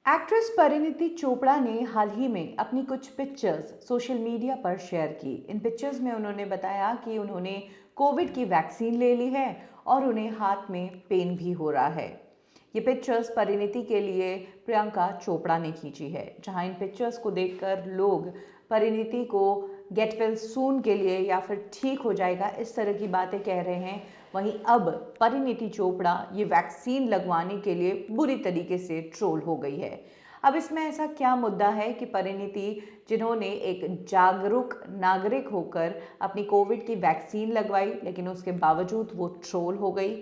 Actress Parineeti Chopra ने हाल ही में अपनी कुछ पिक्चर्स सोशल मीडिया पर शेयर की। इन पिक्चर्स में उन्होंने बताया कि उन्होंने कोविड की वैक्सीन ले ली है और उन्हें हाथ में पेन भी हो रहा है। ये पिक्चर्स परिणीति के लिए प्रियंका चोपड़ा ने खींची है, जहां इन पिक्चर्स को देखकर लोग परिणीति को गेट वेल सून के लिए या फिर ठीक हो जाएगा इस तरह की बातें कह रहे हैं। वहीं अब परिणीति चोपड़ा ये वैक्सीन लगवाने के लिए बुरी तरीके से ट्रोल हो गई है। अब इसमें ऐसा क्या मुद्दा है कि परिणीति, जिन्होंने एक जागरूक नागरिक होकर अपनी कोविड की वैक्सीन लगवाई, लेकिन उसके बावजूद वो ट्रोल हो गई।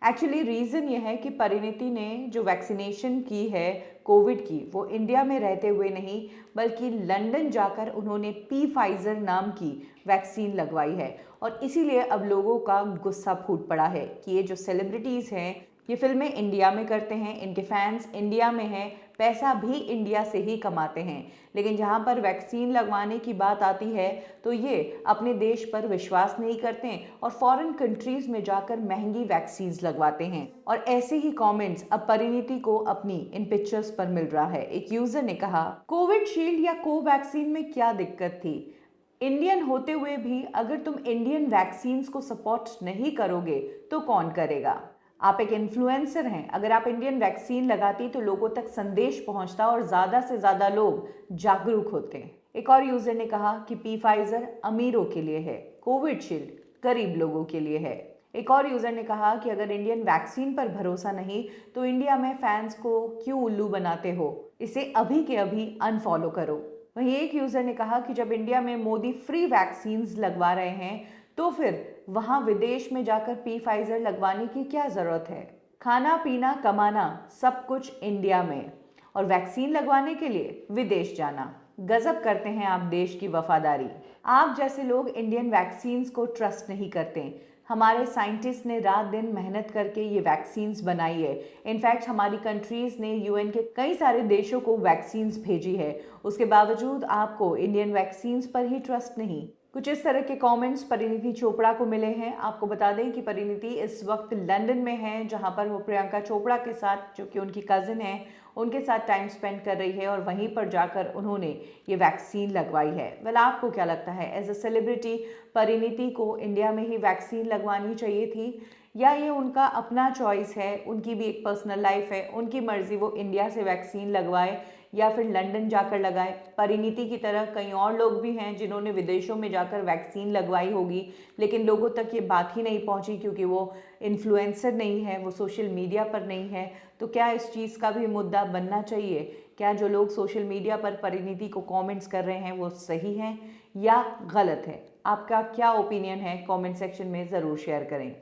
एक्चुअली रीज़न ये है कि परिणीति ने जो वैक्सीनेशन की है कोविड की, वो इंडिया में रहते हुए नहीं बल्कि लंदन जाकर उन्होंने फाइजर नाम की वैक्सीन लगवाई है। और इसीलिए अब लोगों का गुस्सा फूट पड़ा है कि ये जो सेलिब्रिटीज़ हैं, ये फिल्में इंडिया में करते हैं, इनके फैंस इंडिया में हैं, पैसा भी इंडिया से ही कमाते हैं, लेकिन जहाँ पर वैक्सीन लगवाने की बात आती है तो ये अपने देश पर विश्वास नहीं करते और फॉरेन कंट्रीज़ में जाकर महंगी वैक्सीन्स लगवाते हैं। और ऐसे ही कमेंट्स अब परिणीति को अपनी इन पिक्चर्स पर मिल रहा है। एक यूज़र ने कहा, कोविडशील्ड या कोवैक्सीन में क्या दिक्कत थी? इंडियन होते हुए भी अगर तुम इंडियन वैक्सीन्स को सपोर्ट नहीं करोगे तो कौन करेगा? आप एक इन्फ्लुएंसर हैं, अगर आप इंडियन वैक्सीन लगाती तो लोगों तक संदेश पहुंचता और ज़्यादा से ज़्यादा लोग जागरूक होते। एक और यूज़र ने कहा कि फाइजर अमीरों के लिए है, कोविडशील्ड गरीब लोगों के लिए है। एक और यूज़र ने कहा कि अगर इंडियन वैक्सीन पर भरोसा नहीं तो इंडिया में फैंस को क्यों उल्लू बनाते हो, इसे अभी के अभी अनफॉलो करो। वहीं एक यूज़र ने कहा कि जब इंडिया में मोदी फ्री वैक्सीन्स लगवा रहे हैं तो फिर वहाँ विदेश में जाकर फाइजर लगवाने की क्या ज़रूरत है? खाना पीना कमाना सब कुछ इंडिया में, और वैक्सीन लगवाने के लिए विदेश जाना। गजब करते हैं आप देश की वफादारी। आप जैसे लोग इंडियन वैक्सीन्स को ट्रस्ट नहीं करते। हमारे साइंटिस्ट ने रात दिन मेहनत करके ये वैक्सीन्स बनाई है। इनफैक्ट हमारी कंट्रीज़ ने यूएन के कई सारे देशों को वैक्सीन्स भेजी है, उसके बावजूद आपको इंडियन वैक्सीन्स पर ही ट्रस्ट नहीं। कुछ इस तरह के कमेंट्स परिणीति चोपड़ा को मिले हैं। आपको बता दें कि परिणीति इस वक्त लंदन में है, जहां पर वो प्रियंका चोपड़ा के साथ, जो कि उनकी कज़िन है, उनके साथ टाइम स्पेंड कर रही है और वहीं पर जाकर उन्होंने ये वैक्सीन लगवाई है। वेल, आपको क्या लगता है, एज अ सेलिब्रिटी परिणीति को इंडिया में ही वैक्सीन लगवानी चाहिए थी या ये उनका अपना चॉइस है, उनकी भी एक पर्सनल लाइफ है, उनकी मर्जी वो इंडिया से वैक्सीन लगवाए या फिर लंदन जाकर लगाए? परिणीति की तरह कई और लोग भी हैं जिन्होंने विदेशों में जाकर वैक्सीन लगवाई होगी, लेकिन लोगों तक ये बात ही नहीं पहुंची क्योंकि वो इन्फ्लुएंसर नहीं है, वो सोशल मीडिया पर नहीं है। तो क्या इस चीज़ का भी मुद्दा बनना चाहिए? क्या जो लोग सोशल मीडिया पर परिणीति को कमेंट्स कर रहे हैं वो सही हैं या गलत है? आपका क्या ओपिनियन है? कमेंट सेक्शन में ज़रूर शेयर करें।